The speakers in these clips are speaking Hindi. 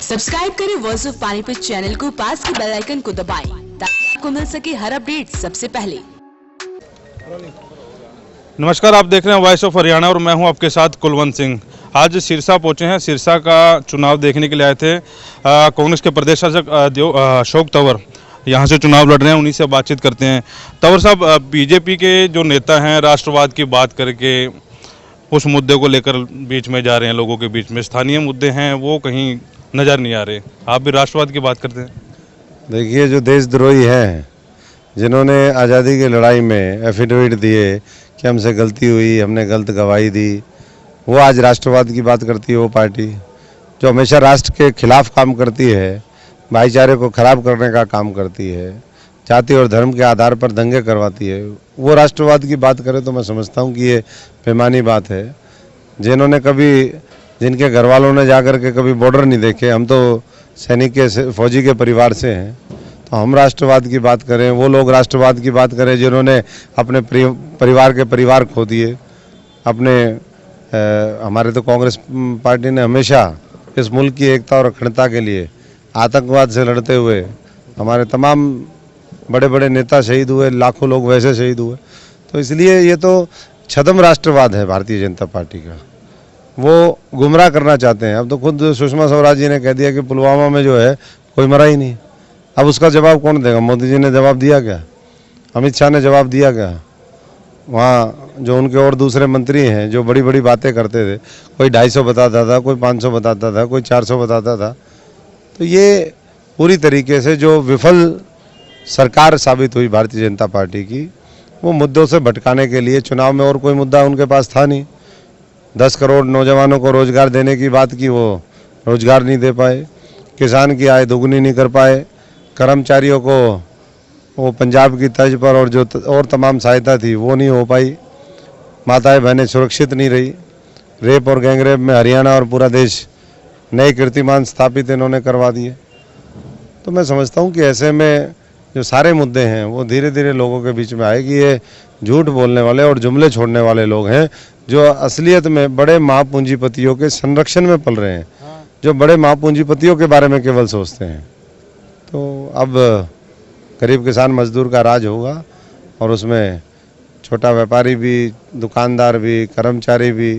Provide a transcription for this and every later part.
सब्सक्राइब करें वॉइस ऑफ पानीपत चैनल को, पास के बेल आइकन को दबाएं ताकि आपको मिल सके हर अपडेट सबसे पहले। नमस्कार, आप देख रहे हैं वॉइस ऑफ हरियाणा और मैं हूं आपके साथ कुलवंत सिंह। आज सिरसा पहुंचे हैं। सिरसा का चुनाव देखने के लिए आए थे। कांग्रेस के प्रदेश शासक अशोक तंवर यहां से चुनाव लड़ रहे हैं, उन्हीं से बातचीत करते हैं। तंवर साहब, बीजेपी के जो नेता हैं राष्ट्रवाद की बात करके उस मुद्दे को लेकर बीच में जा रहे हैं, लोगों के बीच में स्थानीय मुद्दे हैं वो कहीं नज़र नहीं आ रहे। आप भी राष्ट्रवाद की बात करते हैं। देखिए, जो देशद्रोही हैं, जिन्होंने आज़ादी की लड़ाई में एफिडेविट दिए कि हमसे गलती हुई, हमने गलत गवाही दी, वो आज राष्ट्रवाद की बात करती है। वो पार्टी जो हमेशा राष्ट्र के खिलाफ काम करती है, भाईचारे को खराब करने का काम करती है, जाति और धर्म के आधार पर दंगे करवाती है, वो राष्ट्रवाद की बात करे तो मैं समझता हूँ कि ये बेईमानी बात है। जिनके घर वालों ने जाकर के कभी बॉर्डर नहीं देखे, हम तो सैनिक के फौजी के परिवार से हैं, तो हम राष्ट्रवाद की बात करें, वो लोग राष्ट्रवाद की बात करें जिन्होंने अपने परिवार खो दिए। हमारे तो कांग्रेस पार्टी ने हमेशा इस मुल्क की एकता और अखंडता के लिए आतंकवाद से लड़ते हुए हमारे तमाम बड़े बड़े नेता शहीद हुए, लाखों लोग वैसे शहीद हुए। तो इसलिए ये तो छद्म राष्ट्रवाद है भारतीय जनता पार्टी का। वो गुमराह करना चाहते हैं। अब तो खुद सुषमा स्वराज जी ने कह दिया कि पुलवामा में जो है कोई मरा ही नहीं। अब उसका जवाब कौन देगा? मोदी जी ने जवाब दिया क्या? अमित शाह ने जवाब दिया क्या? वहाँ जो उनके और दूसरे मंत्री हैं जो बड़ी बड़ी बातें करते थे, कोई 250 बताता था, कोई 500 बताता था, कोई 400 बताता था। तो ये पूरी तरीके से जो विफल सरकार साबित हुई भारतीय जनता पार्टी की, वो मुद्दों से भटकाने के लिए चुनाव में और कोई मुद्दा उनके पास था नहीं। 10 करोड़ नौजवानों को रोजगार देने की बात की, वो रोजगार नहीं दे पाए। किसान की आय दोगुनी नहीं कर पाए। कर्मचारियों को वो पंजाब की तर्ज पर और तमाम सहायता थी वो नहीं हो पाई। माताएं बहनें सुरक्षित नहीं रही। रेप और गैंगरेप में हरियाणा और पूरा देश नए कीर्तिमान स्थापित इन्होंने करवा दिए। तो मैं समझता हूँ कि ऐसे में जो सारे मुद्दे हैं वो धीरे धीरे लोगों के बीच में आए कि ये झूठ बोलने वाले और जुमले छोड़ने वाले लोग हैं जो असलियत में बड़े महापूंजीपतियों के संरक्षण में पल रहे हैं, जो बड़े महापूंजीपतियों के बारे में केवल सोचते हैं। तो अब गरीब किसान मजदूर का राज होगा और उसमें छोटा व्यापारी भी, दुकानदार भी, कर्मचारी भी,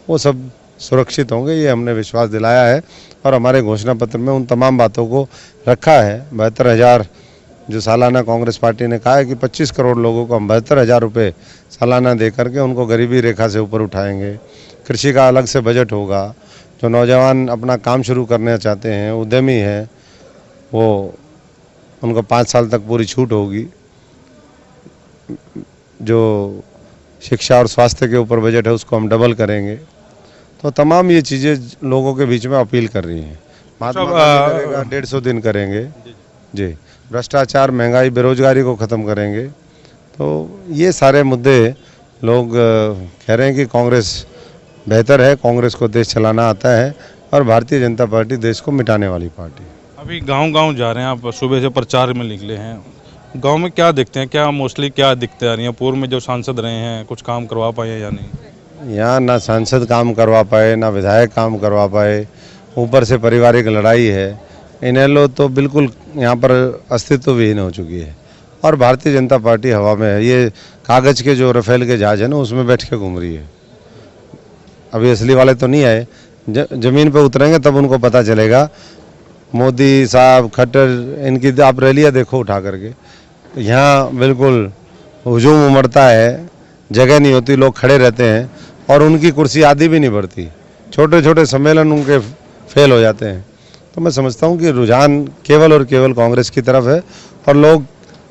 वो सब सुरक्षित होंगे, ये हमने विश्वास दिलाया है। और हमारे घोषणा पत्र में उन तमाम बातों को रखा है। 72,000 जो सालाना कांग्रेस पार्टी ने कहा है कि 25 करोड़ लोगों को हम 72,000 रुपये सालाना दे करके उनको गरीबी रेखा से ऊपर उठाएंगे। कृषि का अलग से बजट होगा। जो नौजवान अपना काम शुरू करना चाहते हैं, उद्यमी हैं, वो उनको 5 साल तक पूरी छूट होगी। जो शिक्षा और स्वास्थ्य के ऊपर बजट है उसको हम डबल करेंगे। तो तमाम ये चीज़ें लोगों के बीच में अपील कर रही हैं। महात्मा गांधी करेगा, 150 दिन करेंगे जी। भ्रष्टाचार, महंगाई, बेरोजगारी को ख़त्म करेंगे। तो ये सारे मुद्दे लोग कह रहे हैं कि कांग्रेस बेहतर है, कांग्रेस को देश चलाना आता है और भारतीय जनता पार्टी देश को मिटाने वाली पार्टी। अभी गांव-गांव जा रहे हैं आप, सुबह से प्रचार में निकले हैं। गांव में क्या देखते हैं, क्या मोस्टली क्या दिक्कतें आ रही हैं? पूर्व में जो सांसद रहे हैं कुछ काम करवा पाए या नहीं? यहाँ ना सांसद काम करवा पाए, ना विधायक काम करवा पाए, ऊपर से पारिवारिक लड़ाई है। इनेलो तो बिल्कुल यहाँ पर अस्तित्व विहीन हो चुकी है और भारतीय जनता पार्टी हवा में है। ये कागज़ के जो राफेल के जहाज है ना, उसमें बैठ के घूम रही है। अभी असली वाले तो नहीं आए, ज़मीन पे उतरेंगे तब उनको पता चलेगा। मोदी साहब, खट्टर, इनकी आप रैलियाँ देखो उठा करके, यहाँ बिल्कुल हुजूम उमड़ता है, जगह नहीं होती, लोग खड़े रहते हैं और उनकी कुर्सी आधी भी नहीं बढ़ती। छोटे छोटे सम्मेलन उनके फेल हो जाते हैं। तो मैं समझता हूँ कि रुझान केवल और केवल कांग्रेस की तरफ है और लोग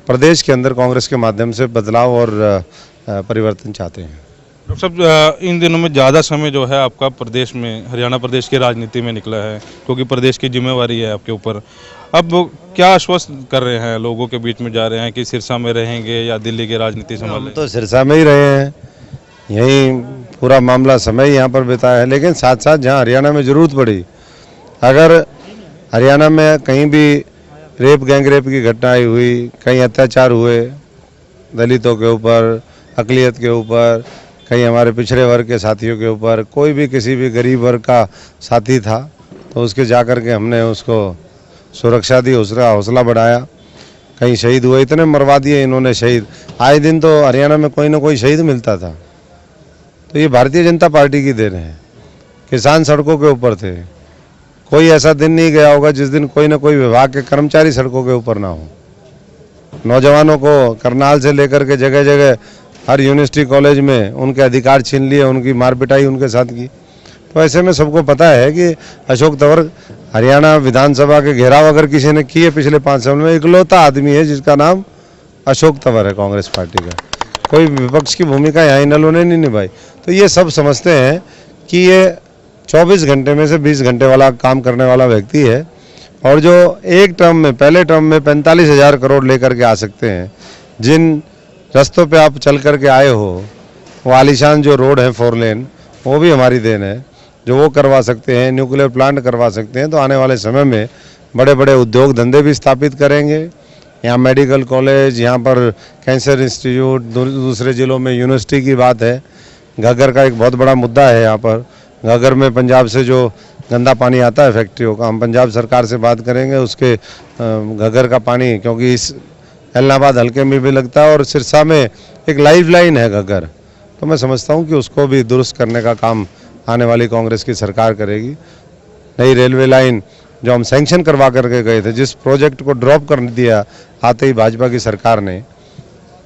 प्रदेश के अंदर कांग्रेस के माध्यम से बदलाव और परिवर्तन चाहते हैं। डॉक्टर साहब, इन दिनों में ज़्यादा समय जो है आपका प्रदेश में, हरियाणा प्रदेश की राजनीति में निकला है, क्योंकि प्रदेश की जिम्मेवारी है आपके ऊपर। अब क्या आश्वस्त कर रहे हैं, लोगों के बीच में जा रहे हैं कि सिरसा में रहेंगे या दिल्ली की राजनीति संभालेंगे? हम तो सिरसा में ही रहे हैं, यही पूरा मामला समय यहाँ पर बिताया है। लेकिन साथ साथ जहाँ हरियाणा में ज़रूरत पड़ी, अगर हरियाणा में कहीं भी रेप गैंगरेप की घटनाएं हुई, कहीं अत्याचार हुए दलितों के ऊपर, अक़लियत के ऊपर, कहीं हमारे पिछड़े वर्ग के साथियों के ऊपर, कोई भी किसी भी गरीब वर्ग का साथी था, तो उसके जा कर के हमने उसको सुरक्षा दी, उसका हौसला बढ़ाया। कहीं शहीद हुए, इतने मरवा दिए इन्होंने शहीद। आए दिन तो हरियाणा में कोई ना कोई शहीद मिलता था। तो ये भारतीय जनता पार्टी की देन है। किसान सड़कों के ऊपर थे, कोई ऐसा दिन नहीं गया होगा जिस दिन कोई ना कोई विभाग के कर्मचारी सड़कों के ऊपर ना हो। नौजवानों को करनाल से लेकर के जगह जगह हर यूनिवर्सिटी कॉलेज में उनके अधिकार छीन लिए, उनकी मार पिटाई उनके साथ की। तो ऐसे में सबको पता है कि अशोक तंवर हरियाणा विधानसभा के घेराव अगर किसी ने किए पिछले 5 साल में, इकलौता आदमी है जिसका नाम अशोक तंवर है कांग्रेस पार्टी का। कोई विपक्ष की भूमिका यहाँ इन लोगों ने नहीं निभाई। तो ये सब समझते हैं कि ये 24 घंटे में से 20 घंटे वाला काम करने वाला व्यक्ति है, और जो एक टर्म में, पहले टर्म में 45,000 करोड़ लेकर के आ सकते हैं। जिन रास्तों पे आप चल करके आए हो, वो आलीशान जो रोड है 4 लेन, वो भी हमारी देन है। जो वो करवा सकते हैं, न्यूक्लियर प्लांट करवा सकते हैं, तो आने वाले समय में बड़े बड़े उद्योग धंधे भी स्थापित करेंगे। यहाँ मेडिकल कॉलेज, यहाँ पर कैंसर इंस्टीट्यूट, दूसरे ज़िलों में यूनिवर्सिटी की बात है। घग्गर का एक बहुत बड़ा मुद्दा है यहाँ पर। घग्गर में पंजाब से जो गंदा पानी आता है फैक्ट्रियों का, हम पंजाब सरकार से बात करेंगे उसके घग्गर का पानी, क्योंकि इस इलाहाबाद हल्के में भी लगता है और सिरसा में एक लाइफ लाइन है घग्गर। तो मैं समझता हूँ कि उसको भी दुरुस्त करने का काम आने वाली कांग्रेस की सरकार करेगी। नई रेलवे लाइन जो हम सैंक्शन करवा करके गए थे, जिस प्रोजेक्ट को ड्रॉप कर दिया आते ही भाजपा की सरकार ने,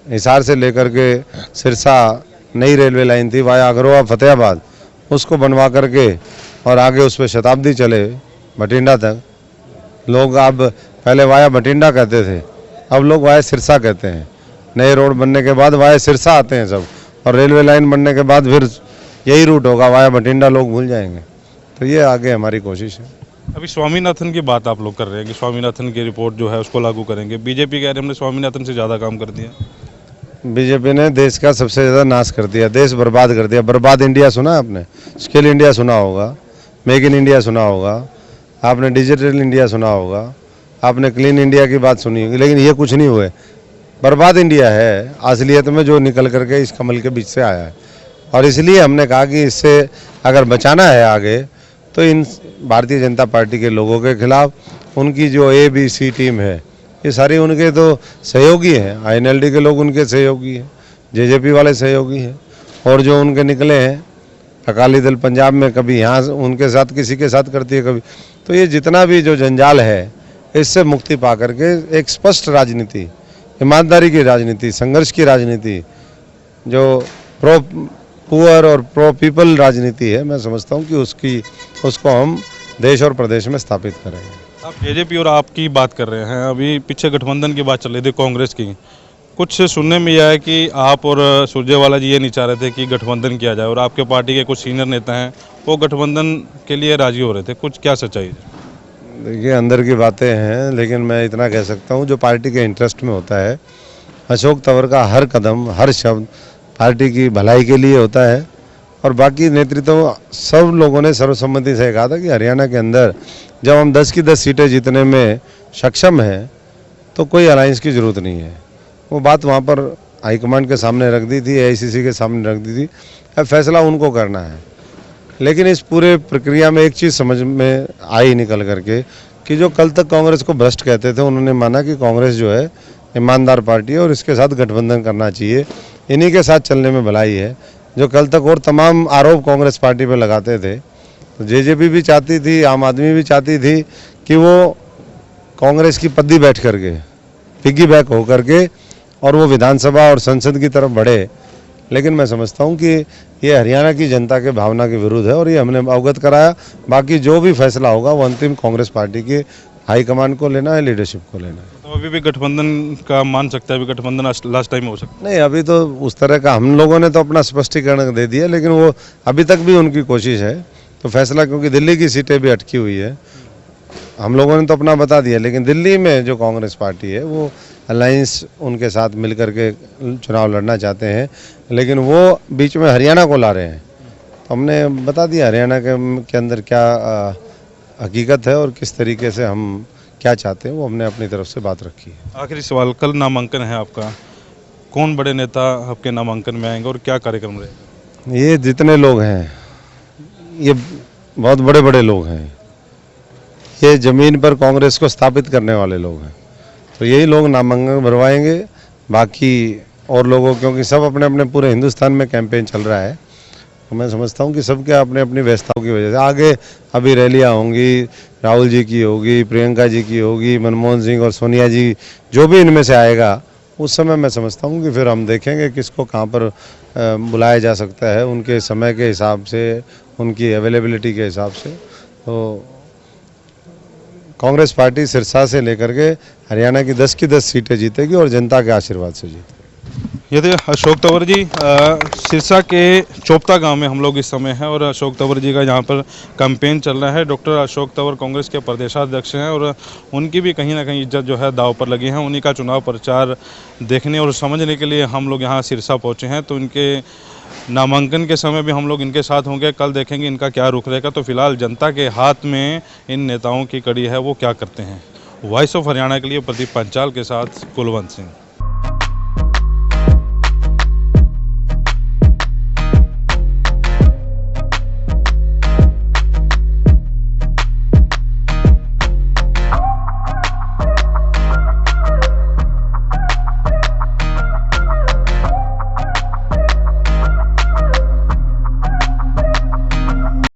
हिसार से लेकर के सिरसा नई रेलवे लाइन थी वाया अगरोहा फतेहाबाद, उसको बनवा करके और आगे उस पर शताब्दी चले भटिंडा तक। लोग अब पहले वाया भटिंडा कहते थे, अब लोग वाया सिरसा कहते हैं। नए रोड बनने के बाद वाया सिरसा आते हैं सब, और रेलवे लाइन बनने के बाद फिर यही रूट होगा, वाया भटिंडा लोग भूल जाएंगे। तो ये आगे हमारी कोशिश है। अभी स्वामीनाथन की बात आप लोग कर रहे हैं कि स्वामीनाथन की रिपोर्ट जो है उसको लागू करेंगे। बीजेपी कह रहे हमने स्वामीनाथन से ज़्यादा काम कर दिया। बीजेपी ने देश का सबसे ज़्यादा नाश कर दिया, देश बर्बाद कर दिया। बर्बाद इंडिया सुना है आपने? स्किल इंडिया सुना होगा, मेक इन इंडिया सुना होगा, आपने डिजिटल इंडिया सुना होगा, आपने क्लीन इंडिया की बात सुनी होगी, लेकिन ये कुछ नहीं हुए। बर्बाद इंडिया है असलियत में जो निकल करके इस कमल के बीच से आया है। और इसलिए हमने कहा कि इससे अगर बचाना है आगे, तो इन भारतीय जनता पार्टी के लोगों के खिलाफ उनकी जो ABC टीम है, ये सारी उनके तो सहयोगी हैं। INLD के लोग उनके सहयोगी हैं, JJP वाले सहयोगी हैं, और जो उनके निकले हैं अकाली दल पंजाब में, कभी यहाँ उनके साथ किसी के साथ करती है कभी। तो ये जितना भी जो जंजाल है, इससे मुक्ति पा करके एक स्पष्ट राजनीति, ईमानदारी की राजनीति, संघर्ष की राजनीति, जो प्रो पुअर और प्रो पीपल राजनीति है, मैं समझता हूँ कि उसको हम देश और प्रदेश में स्थापित करेंगे। आप JJP और आपकी बात कर रहे हैं, अभी पीछे गठबंधन की बात चल रही थी कांग्रेस की। कुछ सुनने में यह है कि आप और सुरजेवाला जी ये नहीं चाह रहे थे कि गठबंधन किया जाए, और आपके पार्टी के कुछ सीनियर नेता हैं वो गठबंधन के लिए राजी हो रहे थे। कुछ क्या सच्चाई है? देखिए, अंदर की बातें हैं, लेकिन मैं इतना कह सकता हूँ जो पार्टी के इंटरेस्ट में होता है। अशोक तंवर का हर कदम, हर शब्द पार्टी की भलाई के लिए होता है। और बाकी नेतृत्व सब लोगों ने सर्वसम्मति से कहा था कि हरियाणा के अंदर जब हम 10 की 10 सीटें जीतने में सक्षम हैं, तो कोई अलायंस की ज़रूरत नहीं है। वो बात वहाँ पर हाईकमांड के सामने रख दी थी, AICC के सामने रख दी थी। अब फैसला उनको करना है। लेकिन इस पूरे प्रक्रिया में एक चीज़ समझ में आई निकल करके कि जो कल तक कांग्रेस को भ्रष्ट कहते थे, उन्होंने माना कि कांग्रेस जो है ईमानदार पार्टी है और इसके साथ गठबंधन करना चाहिए, इन्हीं के साथ चलने में भलाई है। जो कल तक और तमाम आरोप कांग्रेस पार्टी पे लगाते थे, तो JJP भी चाहती थी, आम आदमी भी चाहती थी कि वो कांग्रेस की पद्दी बैठ करके, पिग्गी बैक हो करके, और वो विधानसभा और संसद की तरफ बढ़े। लेकिन मैं समझता हूँ कि ये हरियाणा की जनता के भावना के विरुद्ध है, और ये हमने अवगत कराया। बाकी जो भी फैसला होगा वो अंतिम कांग्रेस पार्टी के हाईकमान को लेना है, लीडरशिप को लेना है। तो अभी भी गठबंधन का मान सकता है, अभी गठबंधन लास्ट टाइम हो सकता है? नहीं, अभी तो उस तरह का हम लोगों ने तो अपना स्पष्टीकरण दे दिया, लेकिन वो अभी तक भी उनकी कोशिश है। तो फैसला, क्योंकि दिल्ली की सीटें भी अटकी हुई है, हम लोगों ने तो अपना बता दिया, लेकिन दिल्ली में जो कांग्रेस पार्टी है वो अलायंस उनके साथ मिल करके चुनाव लड़ना चाहते हैं, लेकिन वो बीच में हरियाणा को ला रहे हैं। तो हमने बता दिया हरियाणा के अंदर क्या हकीकत है और किस तरीके से हम क्या चाहते हैं, वो हमने अपनी तरफ से बात रखी है। आखिरी सवाल, कल नामांकन है आपका, कौन बड़े नेता आपके नामांकन में आएंगे और क्या कार्यक्रम रहेगा? ये जितने लोग हैं, ये बहुत बड़े बड़े लोग हैं, ये ज़मीन पर कांग्रेस को स्थापित करने वाले लोग हैं। तो यही लोग नामांकन भरवाएंगे, बाकी और लोगों, क्योंकि सब अपने अपने पूरे हिंदुस्तान में कैंपेन चल रहा है, तो मैं समझता हूँ कि सबके अपने अपनी व्यवस्थाओं की वजह से आगे अभी रैलियाँ होंगी, राहुल जी की होगी, प्रियंका जी की होगी, मनमोहन सिंह और सोनिया जी, जो भी इनमें से आएगा उस समय मैं समझता हूँ कि फिर हम देखेंगे किसको कहाँ पर बुलाया जा सकता है, उनके समय के हिसाब से, उनकी अवेलेबिलिटी के हिसाब से। तो कांग्रेस पार्टी सिरसा से लेकर के हरियाणा की 10 की 10 सीटें जीतेगी और जनता के आशीर्वाद से जीतेगी। ये थे अशोक तंवर जी। सिरसा के चोपता गांव में हम लोग इस समय हैं और अशोक तंवर जी का यहाँ पर कैंपेन चल रहा है। डॉक्टर अशोक तंवर कांग्रेस के प्रदेशाध्यक्ष हैं और उनकी भी कहीं ना कहीं इज्जत जो है दांव पर लगी है। उन्हीं का चुनाव प्रचार देखने और समझने के लिए हम लोग यहाँ सिरसा पहुँचे हैं। तो इनके नामांकन के समय भी हम लोग इनके साथ होंगे, कल देखेंगे इनका क्या रुख रहेगा। तो फिलहाल जनता के हाथ में इन नेताओं की कड़ी है, वो क्या करते हैं। वॉइस ऑफ हरियाणा के लिए प्रदीप पंचाल के साथ कुलवंत सिंह।